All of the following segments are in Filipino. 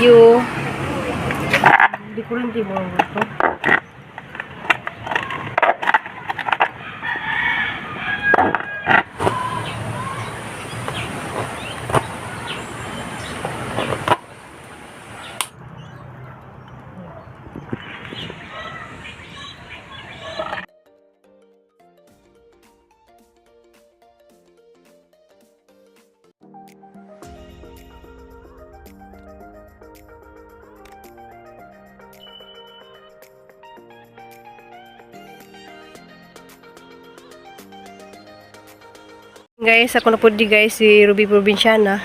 you. Hindi ko rin mo ito. Guys, ako na po di guys si Ruby Provinciana.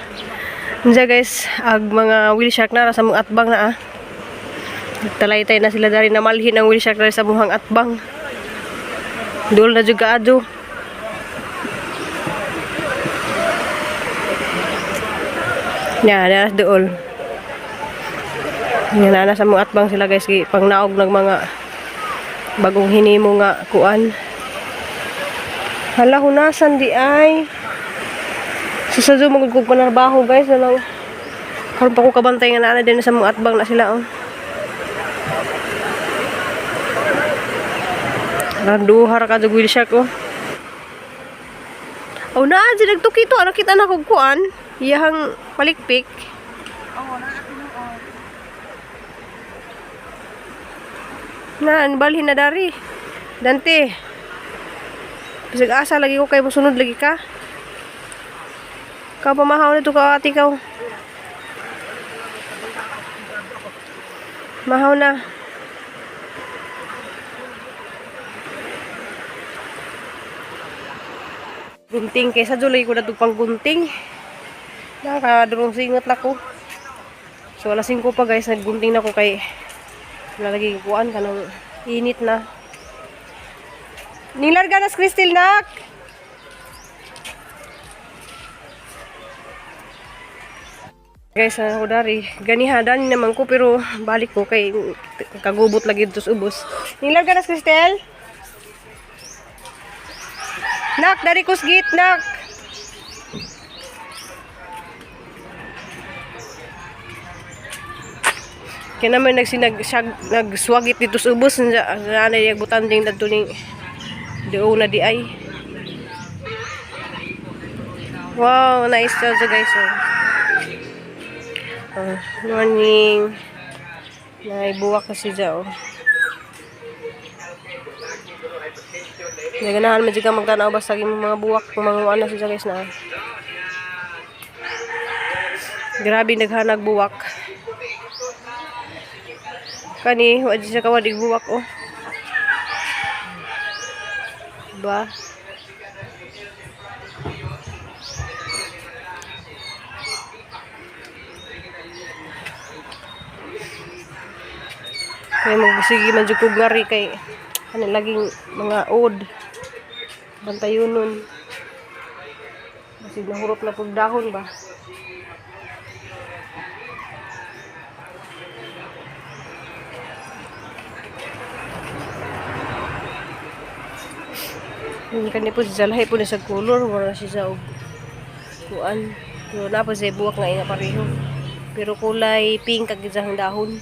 Nja guys, ag mga wheel shark na sa mong atbang na ah. Talaytay na sila dari na malhin ang wheel shark dari sa muhang atbang. Dul na juga ado. Yan, na dool. Yan na sa mong atbang sila guys, pang naog ng mga bagong hinimo nga kuan. Hala, hunasan di ay. Susadyo magugug panarbaho guys. Ano? Karon pa ko kabantay nga na din sa mga atbang na sila. Oh. Randuhar ka sa wheel shark. Oh, oh na, nagtuki to. Nakita na kong kuan. Iyahang palikpik. Oo, na, balhin na dari. Dante. Bisag asa lagi ko kay musunod lagi ka. Kau pamahaw nito ka ati ka. Mahaw na. Gunting kaysa dulay ko na pang gunting. Nakadurong singot na ko. So alas 5 pa guys, naggunting na ko kay lalagay kuan kanang init na. Nilarga na Crystal nak. Guys, ako dari ganihadan naman ko pero balik ko kay kagubot lagi dito sa ubos. Nilarga na Crystal. Nak, dari kusgit nak. Kaya naman nagswagit dito sa ubos na yung butanding dito ning doon na di ay. Wow, nice job guys. Morning. Naibuwak kasi dyan. Naganahan mo dyan magtanaw basta yung mga buwak. Mga ano siya guys na. Grabe naghanag buwak. Kani, wadi siya kawadig buwak oh. Ba? Kaya magbisigi man jud kog ngari kay ano laging mga od. Bantayon nun. Kasi nahurot na pag dahon ba. Hindi ka nipo siya lahi po na sa color. Wala siya sa kuan. Pero na po siya buwak nga ina pareho. Pero kulay pink kag isang dahon.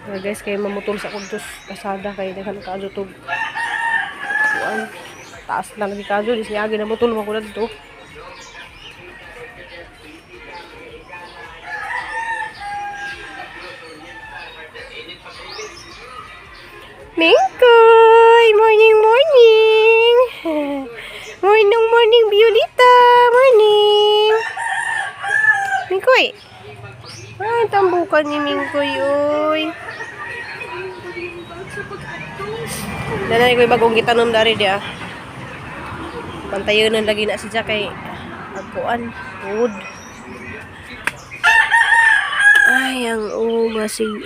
Guys, kaya mamutol sa kuntos kasada kay daghan kaadto tug kuan. Taas na lagi kaadto di siya agi na mutol mo ko dito. Mingkoy! Morning, morning! Morning, morning, Violeta! Morning! Mingkoy! Ay, tambukan ni Mingkoy, oy! Nanay ko'y bagong gitanom dari dia. Pantayon lagi na siya kay agpuan, wood. Ay, ang masing...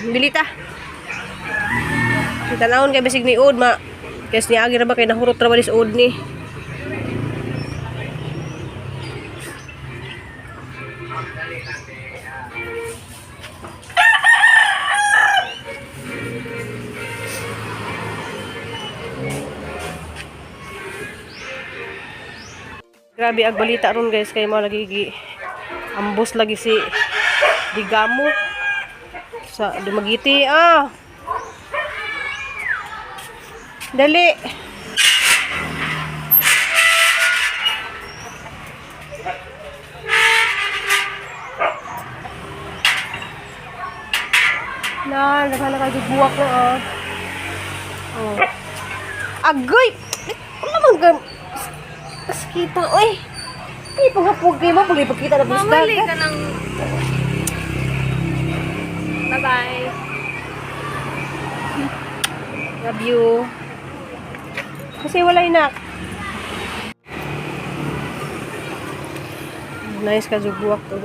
Bilita. Kita naon kay basig ni ud ma. Kes ni agi ra ba kay nahurot ra ba dis ud ni. Grabe ang balita ron guys, kay mga lagi ambos lagi si Digamo sa Dumaguete. Dali. Nakakabuwak na oh. Agoy! Ano naman kita, oy! Ay, pagkapog kayo mo, pagkita na bus Mamali ka ng... Bye-bye. Love you. Kasi wala inak. Nice ka buwak to.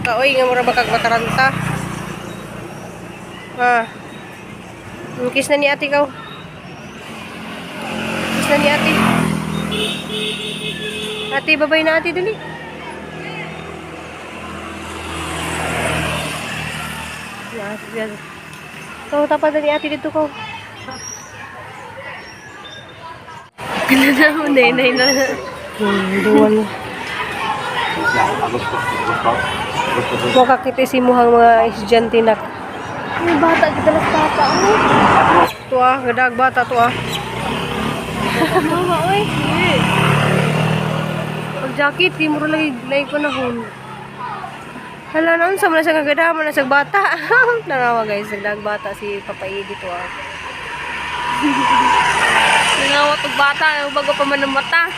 Kaoy, nga mura bakag mataranta. Kiss na ni ate ka. Kiss na ni ate. Ate, babay na ate dali. Yan. So, tapad na ni ate dito ko. Pinanahon na inay na. Duwan. Makakita si muhang mga estudyante na. May bata kita lang papa. Ito gadag bata to Mama, oy. Pag jacket, di mo lagi panahon. Hala na, sa mga sa kagadaman na sa bata. Narawa guys, nagdag bata si Papa Edi to Nangawat og bata, bago pa man ang mata.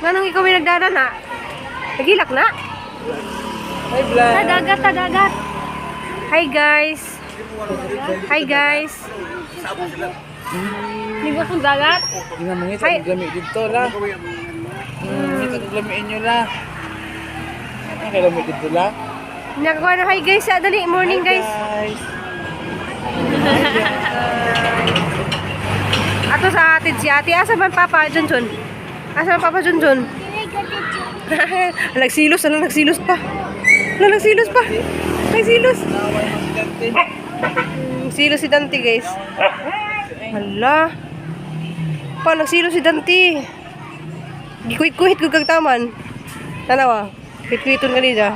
Ganong ikaw may nagdada na? Nagilak na? Hi, Blan. Dagat. Hi guys. Hi guys. Hindi ba kung dagat? Tingnan mo nga, Hi. lami dito la. Lamiin nyo la. Kaya lami dito la. Nakakuha na hi guys. Dali, morning guys. Ato sa atid si ate. Asa man Papa Junjun? Asa man Papa Junjun? Nagsilos pa. Nagsilos. Silos si Dante guys. Hala. Pa, nagsilos si Dante. Gikuit-kuhit ko kag taman. Tanawa. Kuit-kuiton ka niya.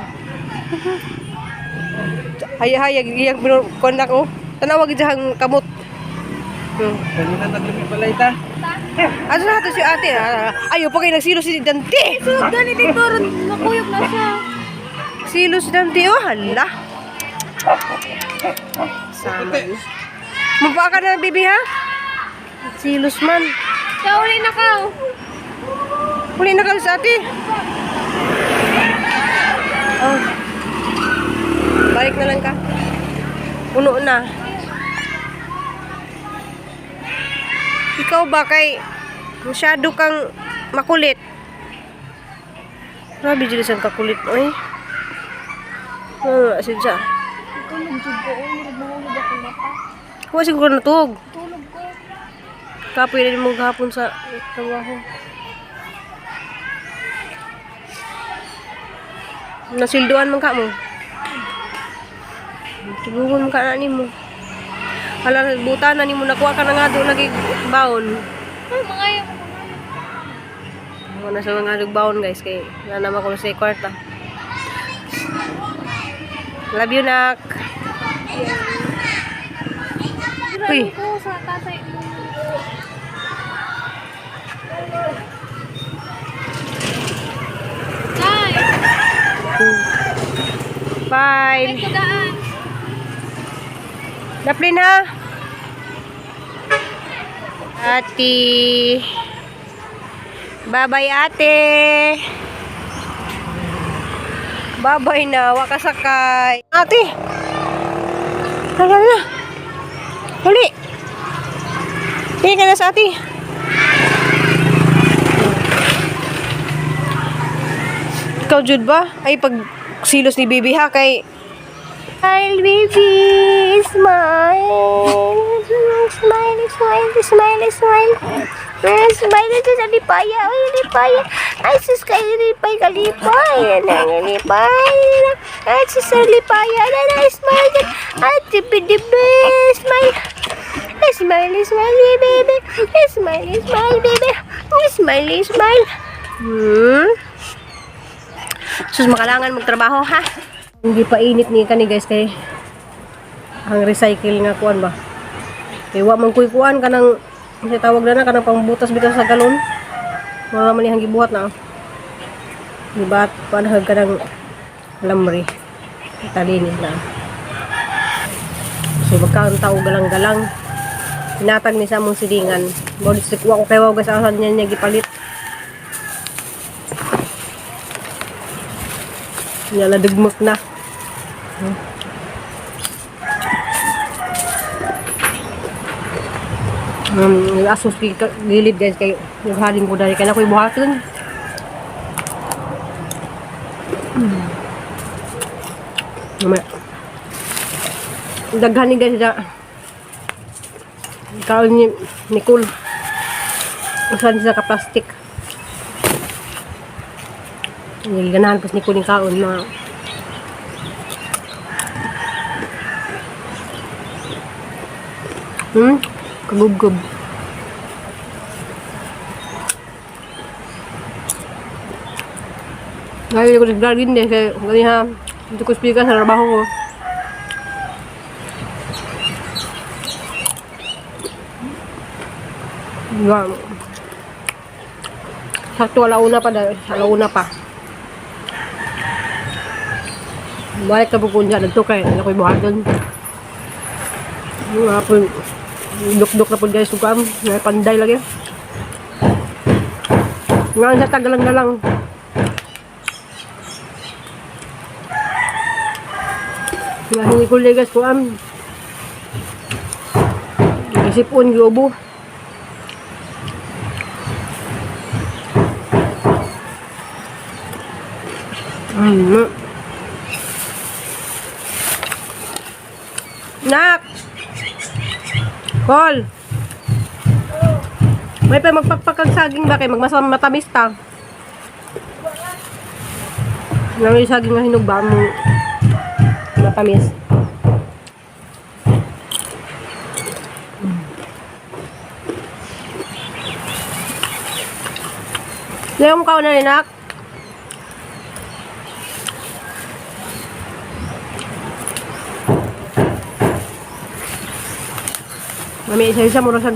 Haya-haya, gigiyang kondak ko. Tanawa gijahang kamot. Kanina naglami balay ta. Asa na ito si ate? Ayaw pa kayo nagsilos si Dante. Gani dito ron nakuyog na siya. Silos si Dante. Oh, hala. Sama. Mapa ka na, bibi, ha? Silos man. Kaya uli na ka. Huli na ka sa ate. Oh. Balik na lang ka. Puno na. Ikaw ba kay masyado kang makulit? Grabe dyan isang kakulit. Oy. Asin siya. Ikaw nagjud ko. Nagmahulog ako mata. Kuha siguro natug. Tulog ko. Kapoy na din mong gahapon sa trabaho. Nasilduan man ka mo. Tigugon ka na ni mo. Hala, buta na ni mo. Nakuha ka na nga doon lagi baon. Ay, mga yung Mga nasa mga nagbaon guys. Kaya na naman ko sa kwarta. Love you, nak. Uy. ko sa tatay mo. Guys, Bye. kudaan. Dapli na. Ate. Bye-bye, ate. Bye-bye na. Wakasakay. Ate. Hala na. Huli. Tingin ka na sa ate. Ikaw, Jude ba? Ay, pag silos ni baby ha, kay... Smile, baby. Smile. Smile, smile, smile, smile. Smile ito sa lipaya. Ay, lipaya. Ay, sus, kayo lipay, kalipay. Ay, lipay. Ay, sus, lipaya. Ay, smile. Ay, tibi-dibi. Smile. Smiley, smiley, baby. Smiley, smile, baby. Smiley, smile. Sus, makalangan magtrabaho, ha? Hindi pa init ni kani guys kay ang recycle nga kuan ba. Kay wa man kuy kuan kanang kasi tawag na kanang pangbutas-bitas sa galon. Wala man ihang gibuhat na. Diba? Panahag ka ng lamri. Talinis na. So, magkaroon tao galang-galang. Pinatag ni sa mong silingan. Bawit si kuha ko kay wagas asan niya gipalit. Niya nadugmok na. Asus gilid guys kay naghaling ko dali kaya na ko'y buhaton. Daghan ni guys da kaon ni Nicole usan siya ka plastic ganahan pas Nicole yung kaon na kagub-gub. Ngayon ko nag-vlogin din kaya ganyan hindi ko speaker sa trabaho ko. Diba? Sakto alauna pa dahil. Alauna pa. Balik ka po kung dyan. Nagtukay. Ano ko'y buhaton. Nga po. Duk-duk na po guys. Sugam. Nga panday lagi. Nga sa tagalang na lang. Nga hindi ko ligas ko am. Isipon globo. Nak! Call! May pa magpagpakag saging ba kay magmasam matamis ta? May saging nga hinugba mo matamis. Layo mo ka na rin, Nak? Mami, isa-isa mo sa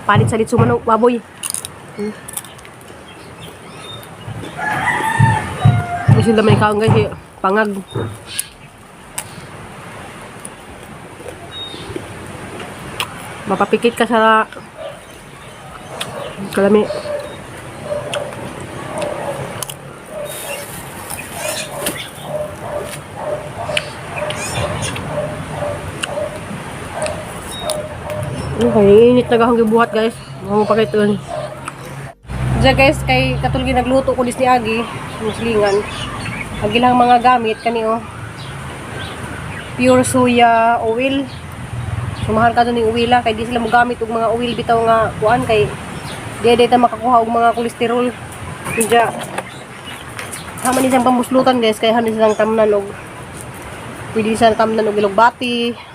palit-salit sumano, baboy. Kasi sila may kaong guys, pangag. Mapapikit ka sa kalami. Okay, init na gahong gibuhat guys. Mga pakiton. Diyan guys, kay katulgi nagluto ko dis ni Agi, muslingan. Ang ilang mga gamit kani oh. Pure soya oil. Sumahal ka doon ng uwila kay di sila mo gamit og mga oil bitaw nga kuan kay di ta makakuha og mga kolesterol. Diyan. Sama ni siyang pambuslutan guys kay hanin silang tamnan og pwede silang tamnan og ilogbati.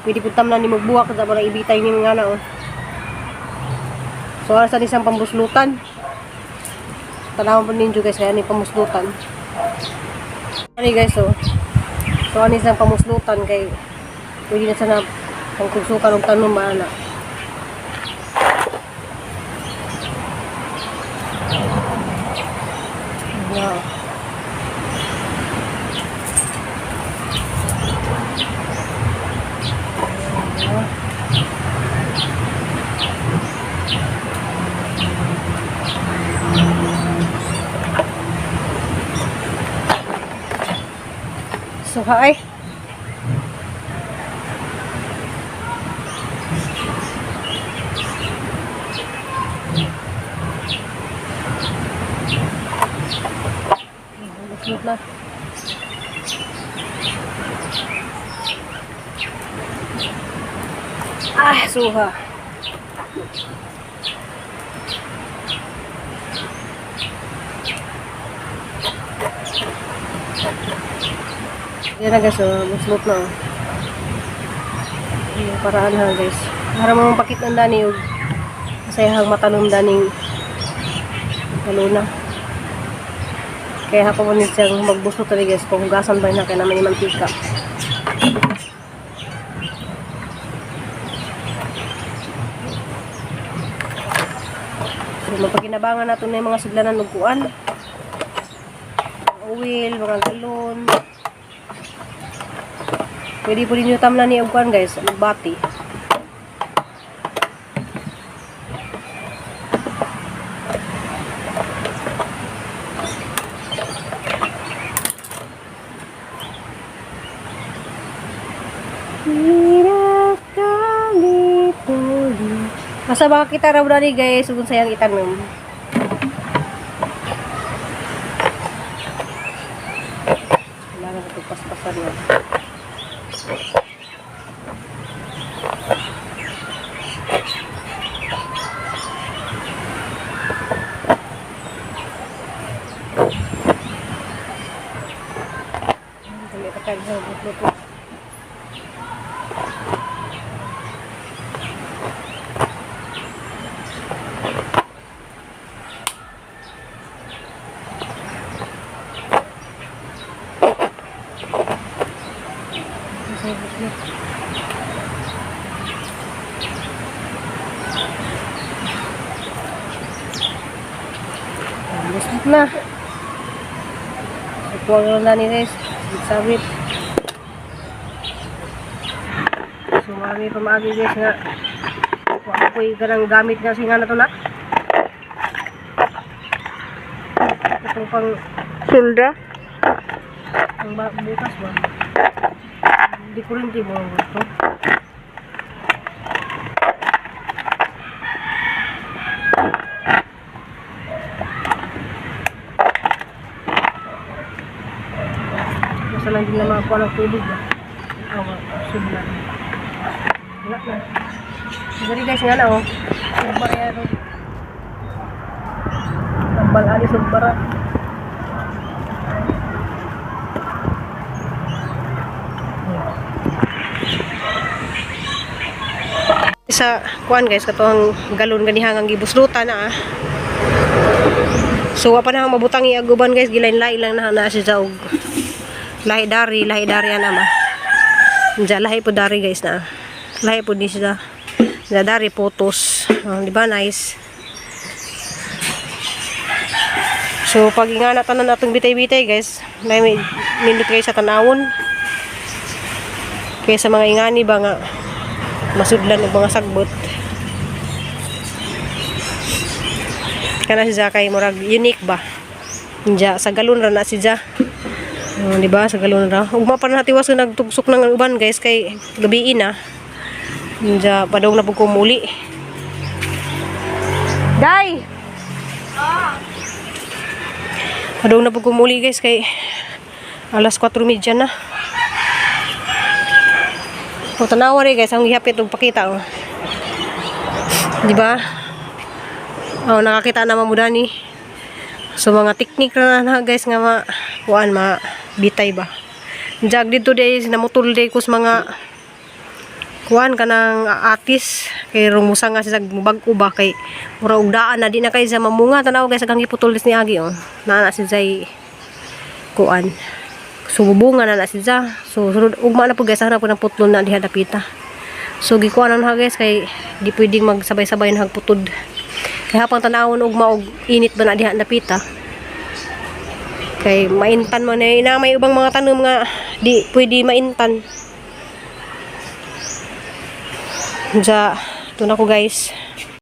Pwede po tamnan ni magbuwak sa parang ibitay ni mga na oh. So ara sa isang pambuslutan. Tanawon po ninyo guys kaya ni pambuslutan. Ani guys oh. So ani isang pambuslutan kay pwede na sana pangkusukan og tanom maana. Wow. So, hi. Na. Suha. Yan na guys, muslot na. Yung paraan ha guys. Para mo pakit ang dani og masayahang matanom daning taluna. Kaya ako mo siyang magbusto talaga guys. Kung hugasan ba na kaya naman yung mantika. So mapaginabangan nato na yung mga sudlanan og kuan. Oil, mga galon. Pwede po rin yung tamla ni Ugwan guys, magbati. Masa baka kita raw na ni guys, kung sayang itanong. Kailangan ito paspasan yan. Gusto na. Ito na ni guys. Sabit. So marami pa maagi guys nga. Wala ko yung ganang gamit nga singa na ito na. Itong pang silda. Ang bukas ba? Hindi ko rin mo ito. Basta lang din na makakuha ng tubig ba? Subulan. Wala na. Dari guys nga na oh. Subar yan oh. Tambal ali subar. Sa kuan guys katong galon ganihang ang gibuslutan na ah. So wa pa na mabutang iaguban guys, gilain-lain lang na siya og lahi dari ana ma. Diya lahi po dari guys na. Lahi po di siya. Na dari potos. Di ba nice? So pag ingana tanan atong bitay-bitay guys, may nindot guys sa tanawon. Kaya sa mga ingani ba nga masudlan og mga sagbot. Kana siya kay murag unique ba. Diya sa galon ra na siya. Di ba sa galon ra. Ugma pa natiwas nga nagtugsok ng uban guys kay gabi na. Diya padong na pug kumuli. Day. Padong na pug kumuli guys kay alas 4:30 na. O tanawa rin guys, ang gihapit og pakita oh. Di ba? Oh, nakakita naman mo dani. So mga teknik na guys nga kuan bitay ba. Jag dito day namutol day kus mga kuan kanang atis kay rumusa nga sa bag-o ba kay mura og daan na di na kay sa mamunga tanaw guys agang giputulis ni agi oh. Naa si Zay kuan. So bubunga na siya. So sunod ugma na po guys hanap po ng putlon na diha dapita. So gikuan na guys kay di pwedeng magsabay-sabay na hagputod. Kay hapang tanawon ugma og init ba na diha dapita. Kay maintan man na may ubang mga tanom nga di pwede maintan. Ja, ito na ko guys.